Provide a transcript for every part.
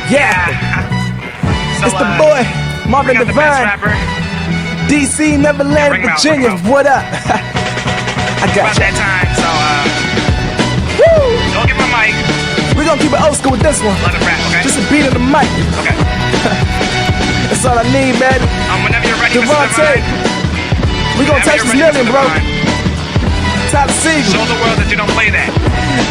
Yeah, So, it's the boy, Marvin bring out the best Divine, rapper. DC, Neverland, Bring him out, Virginia. bring him out. What up? I got About you. that time, so Woo! don't give him a mic. We're gonna keep it old school with this one. Let him rap, okay? Just a beat of the mic. Okay. That's all I need, man. Whenever you're ready, Mr. Devontae, Divine. we gonna Whenever touch you're this ready, million, Mr. bro. Divine. Top secret. Show the world that you don't play that.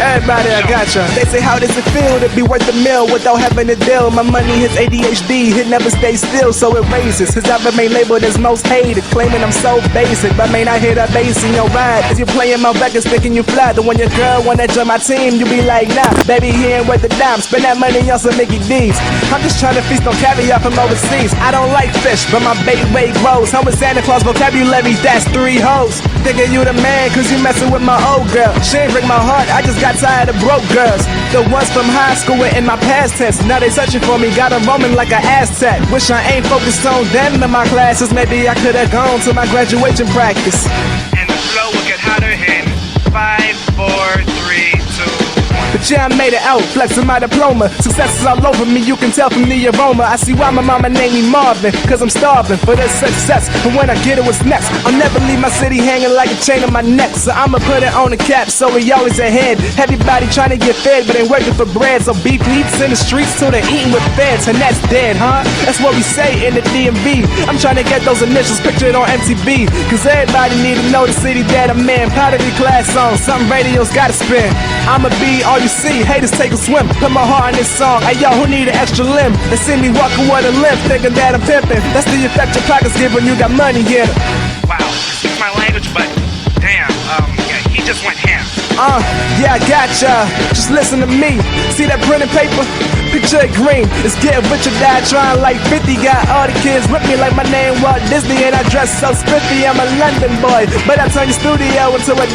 Everybody, I gotcha. They say, how does it feel to be worth a meal without having to deal? My money hits ADHD, it never stays still, so it raises. His album ain't labeled as most hated, claiming I'm so basic. But may not hear that bass in your ride as you're playing my records, thinking you fly. Then when your girl wanna join my team, you be like, nah, baby, he ain't worth a dime. Spend that money on some Mickey D's. I'm just trying to feast on caviar from overseas. I don't like fish, but my bait weight grows. I'm with Santa Claus vocabulary, that's 3 hoes. Thinking you the man, cause you messing with my old girl. She ain't break my heart, I just got tired of broke girls. The ones from high school were in my past tense. Now they searching for me, got them roaming like an Aztec. Wish I ain't focused on them in my classes. Maybe I could've gone to my graduation practice. And the flow will get hotter in 5, 4, 3, 2, 1. But yeah, I made it out, flexing my diploma. Success is all over me, you can tell from the aroma. I see why my mama named me Marvin, cause I'm starving for this success. And when I get it, what's next? I'll never leave my city hanging like a chain on my neck. So I'ma put it on the cap, so we always ahead. Everybody trying to get fed, but ain't working for bread. So beef eats in the streets till they're eating with feds. And that's dead, huh? That's what we say in the DMV. I'm trying to get those initials pictured on MTV. Cause everybody need to know the city that I'm in. Pottery class on, something radio's gotta spin. I'ma be all you see, haters take a swim. Put my heart in this song, hey yo, who need an extra limb? They see me walking with a limp, thinking that I'm pimping. That's the effect your pockets give when you got money in it. Wow, excuse my language, but damn, yeah, he just went ham. Yeah, I gotcha. Just listen to me. See that printed paper? Picture it green. It's getting rich or die trying like 50. Got all the kids with me like my name Walt Disney. And I dress so spiffy, I'm a London boy. But I turn the studio into a